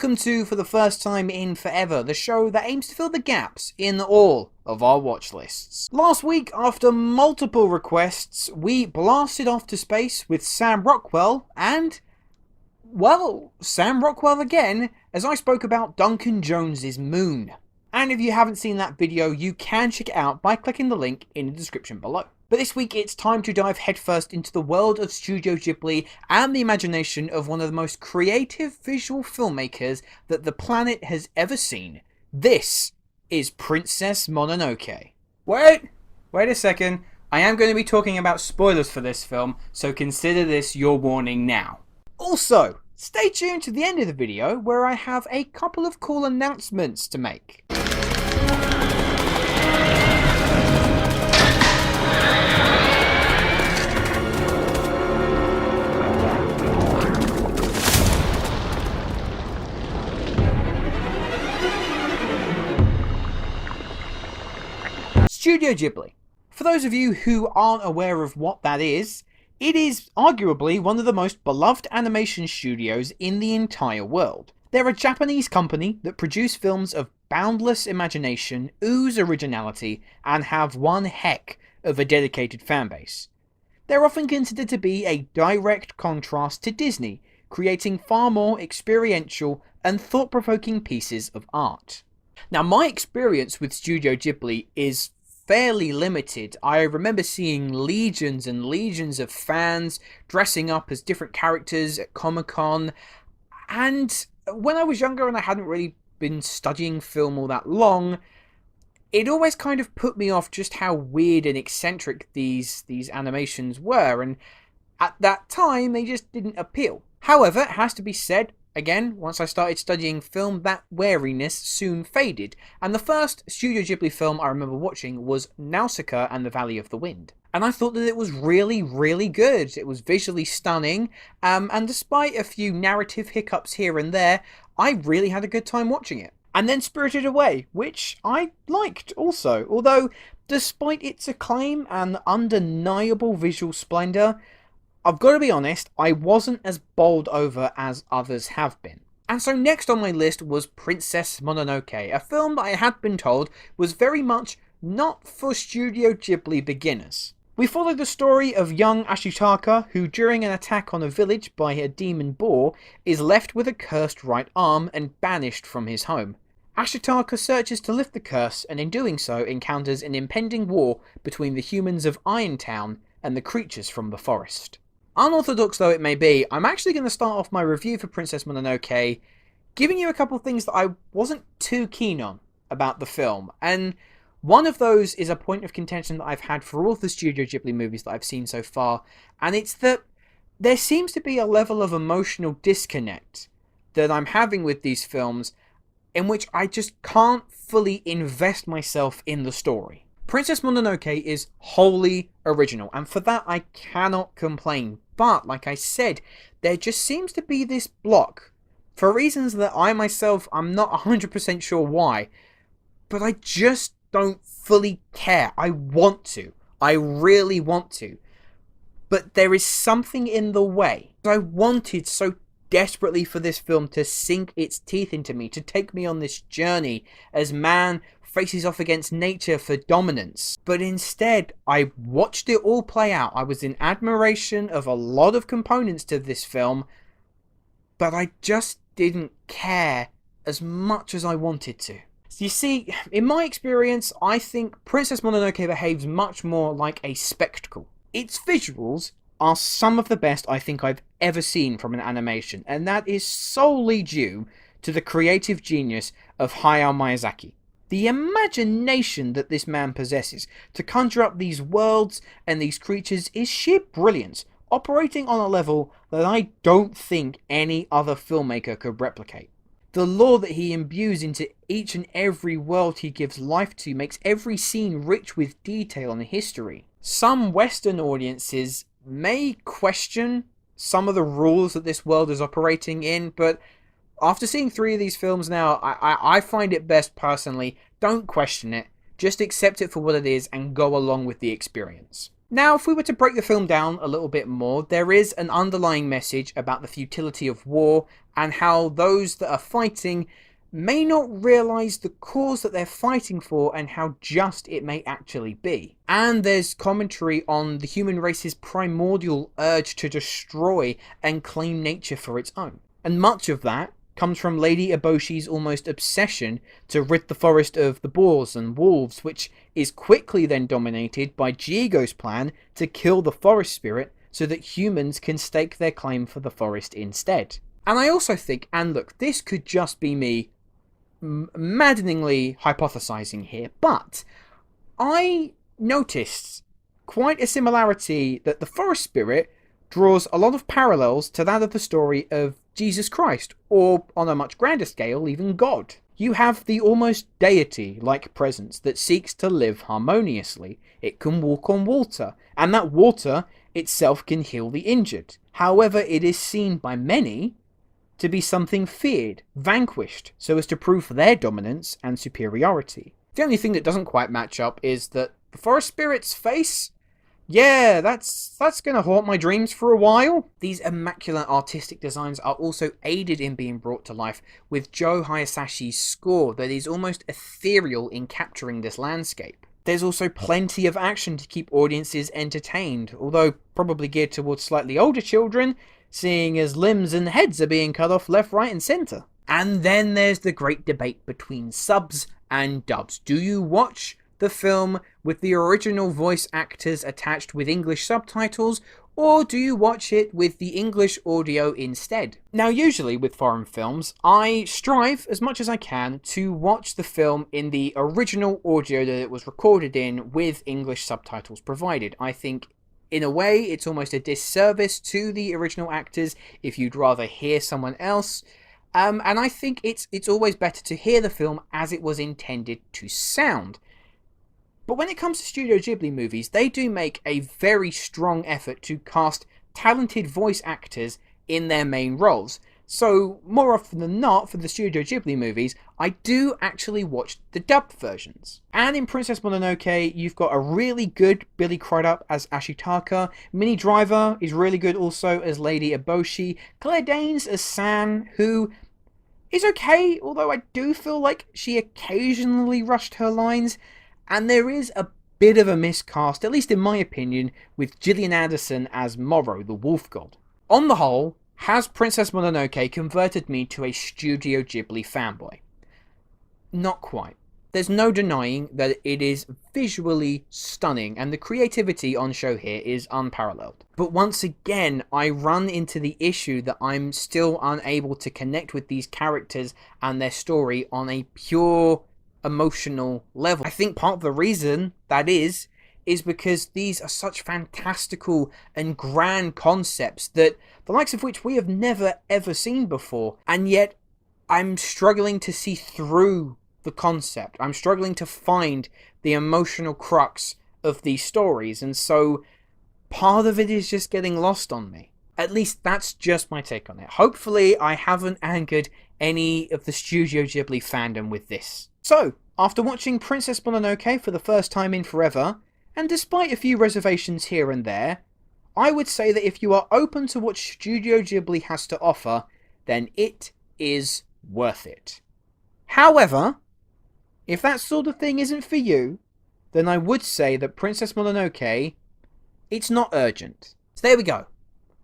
Welcome to For the First Time in Forever, the show that aims to fill the gaps in all of our watch lists. Last week, after multiple requests, we blasted off to space with Sam Rockwell and, well, Sam Rockwell again, as I spoke about Duncan Jones's Moon. And if you haven't seen that video, you can check it out by clicking the link in the description below. But this week it's time to dive headfirst into the world of Studio Ghibli and the imagination of one of the most creative visual filmmakers that the planet has ever seen. This is Princess Mononoke. Wait a second. I am going to be talking about spoilers for this film, so consider this your warning now. Also, stay tuned to the end of the video where I have a couple of cool announcements to make. Studio Ghibli. For those of you who aren't aware of what that is, it is arguably one of the most beloved animation studios in the entire world. They're a Japanese company that produce films of boundless imagination, ooze originality, and have one heck of a dedicated fanbase. They're often considered to be a direct contrast to Disney, creating far more experiential and thought-provoking pieces of art. Now, my experience with Studio Ghibli is fairly limited. I remember seeing legions and legions of fans dressing up as different characters at Comic-Con, and when I was younger and I hadn't really been studying film all that long, it always kind of put me off just how weird and eccentric these animations were, and at that time they just didn't appeal. However, it has to be said, again, once I started studying film, that wariness soon faded, and the first Studio Ghibli film I remember watching was Nausicaa and the Valley of the Wind. And I thought that it was really, really good. It was visually stunning, and despite a few narrative hiccups here and there, I really had a good time watching it. And then Spirited Away, which I liked also, although despite its acclaim and undeniable visual splendour, I've got to be honest, I wasn't as bowled over as others have been. And so next on my list was Princess Mononoke, a film that I had been told was very much not for Studio Ghibli beginners. We follow the story of young Ashitaka, who during an attack on a village by a demon boar, is left with a cursed right arm and banished from his home. Ashitaka searches to lift the curse, and in doing so encounters an impending war between the humans of Irontown and the creatures from the forest. Unorthodox though it may be, I'm actually going to start off my review for Princess Mononoke giving you a couple of things that I wasn't too keen on about the film, and one of those is a point of contention that I've had for all of the Studio Ghibli movies that I've seen so far, and it's that there seems to be a level of emotional disconnect that I'm having with these films in which I just can't fully invest myself in the story. Princess Mononoke is wholly original, and for that I cannot complain. But, like I said, there just seems to be this block, for reasons that I myself, I'm not 100% sure why, but I just don't fully care. I want to. I really want to. But there is something in the way. I wanted so desperately for this film to sink its teeth into me, to take me on this journey as man faces off against nature for dominance. But instead, I watched it all play out. I was in admiration of a lot of components to this film, but I just didn't care as much as I wanted to. So you see, in my experience, I think Princess Mononoke behaves much more like a spectacle. Its visuals are some of the best I think I've ever seen from an animation, and that is solely due to the creative genius of Hayao Miyazaki. The imagination that this man possesses to conjure up these worlds and these creatures is sheer brilliance, operating on a level that I don't think any other filmmaker could replicate. The lore that he imbues into each and every world he gives life to makes every scene rich with detail and history. Some Western audiences may question some of the rules that this world is operating in, but after seeing 3 of these films now, I find it best personally, don't question it, just accept it for what it is and go along with the experience. Now, if we were to break the film down a little bit more, there is an underlying message about the futility of war and how those that are fighting may not realize the cause that they're fighting for and how just it may actually be. And there's commentary on the human race's primordial urge to destroy and claim nature for its own. And much of that comes from Lady Eboshi's almost obsession to rid the forest of the boars and wolves, which is quickly then dominated by Jigo's plan to kill the forest spirit so that humans can stake their claim for the forest instead. And I also think, and look, this could just be me maddeningly hypothesizing here, but I noticed quite a similarity that the forest spirit draws a lot of parallels to that of the story of Jesus Christ, or on a much grander scale, even God. You have the almost deity-like presence that seeks to live harmoniously. It can walk on water, and that water itself can heal the injured. However, it is seen by many to be something feared, vanquished, so as to prove their dominance and superiority. The only thing that doesn't quite match up is that the forest spirit's face, yeah, that's gonna haunt my dreams for a while. These immaculate artistic designs are also aided in being brought to life with Joe Hayasashi's score that is almost ethereal in capturing this landscape. There's also plenty of action to keep audiences entertained, although probably geared towards slightly older children, seeing as limbs and heads are being cut off left, right and centre. And then there's the great debate between subs and dubs. Do you watch the film with the original voice actors attached with English subtitles, or do you watch it with the English audio instead? Now, usually with foreign films, I strive as much as I can to watch the film in the original audio that it was recorded in with English subtitles provided. I think in a way, it's almost a disservice to the original actors if you'd rather hear someone else. And I think it's always better to hear the film as it was intended to sound. But when it comes to Studio Ghibli movies, they do make a very strong effort to cast talented voice actors in their main roles. So, more often than not, for the Studio Ghibli movies, I do actually watch the dubbed versions. And in Princess Mononoke, you've got a really good Billy Crudup as Ashitaka, Minnie Driver is really good also as Lady Eboshi, Claire Danes as San, who is okay, although I do feel like she occasionally rushed her lines, and there is a bit of a miscast, at least in my opinion, with Gillian Anderson as Moro, the wolf god. On the whole, has Princess Mononoke converted me to a Studio Ghibli fanboy? Not quite. There's no denying that it is visually stunning and the creativity on show here is unparalleled. But once again, I run into the issue that I'm still unable to connect with these characters and their story on a pure emotional level. I think part of the reason that is because these are such fantastical and grand concepts that the likes of which we have never ever seen before, and yet I'm struggling to see through the concept. I'm struggling to find the emotional crux of these stories, and so part of it is just getting lost on me. At least that's just my take on it. Hopefully I haven't angered any of the Studio Ghibli fandom with this. So, after watching Princess Mononoke for the first time in forever, and despite a few reservations here and there, I would say that if you are open to what Studio Ghibli has to offer, then it is worth it. However, if that sort of thing isn't for you, then I would say that Princess Mononoke, it's not urgent. So there we go.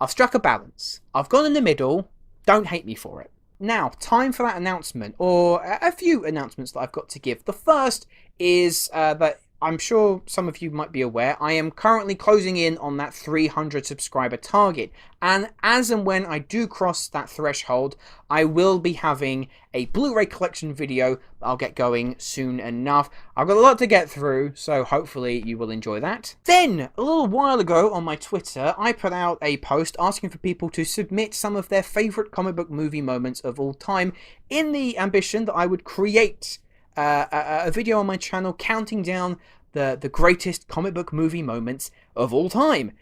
I've struck a balance. I've gone in the middle. Don't hate me for it. Now, time for that announcement, or a few announcements that I've got to give. The first is that I'm sure some of you might be aware, I am currently closing in on that 300 subscriber target, and as and when I do cross that threshold, I will be having a Blu-ray collection video that I'll get going soon enough. I've got a lot to get through, so hopefully you will enjoy that. Then, a little while ago on my Twitter, I put out a post asking for people to submit some of their favourite comic book movie moments of all time, in the ambition that I would create a video on my channel counting down the greatest comic book movie moments of all time.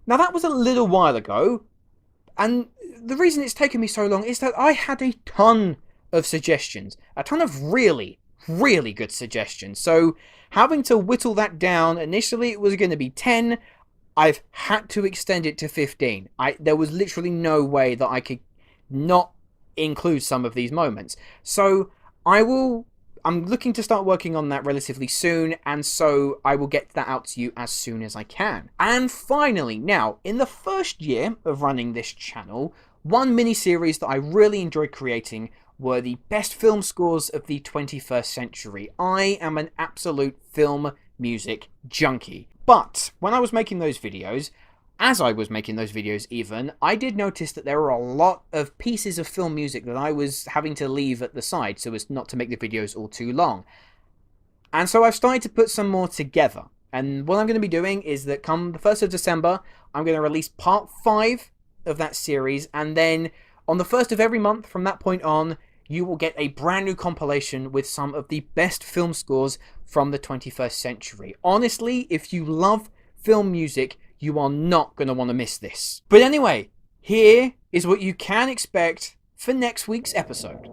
Now that was a little while ago, and the reason it's taken me so long is that I had a ton of suggestions, a ton of really, really good suggestions. So having to whittle that down, initially it was going to be 10, I've had to extend it to 15. There was literally no way that I could not include some of these moments. So I'm looking to start working on that relatively soon, and so I will get that out to you as soon as I can. And finally, now, in the first year of running this channel, one mini-series that I really enjoyed creating were the best film scores of the 21st century. I am an absolute film music junkie. But when I was making those videos, as I was making those videos even, I did notice that there were a lot of pieces of film music that I was having to leave at the side so as not to make the videos all too long. And so I've started to put some more together. And what I'm going to be doing is that come the 1st of December, I'm going to release part 5 of that series, and then on the 1st of every month from that point on, you will get a brand new compilation with some of the best film scores from the 21st century. Honestly, if you love film music, you are not going to want to miss this. But anyway, here is what you can expect for next week's episode.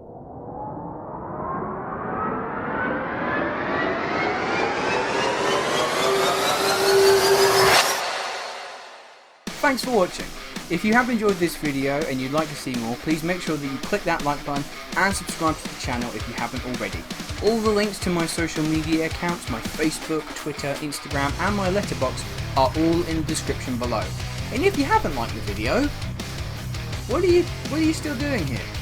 Thanks for watching. If you have enjoyed this video and you'd like to see more, please make sure that you click that like button and subscribe to the channel if you haven't already. All the links to my social media accounts, my Facebook, Twitter, Instagram and my letterbox are all in the description below. And if you haven't liked the video, what are you still doing here?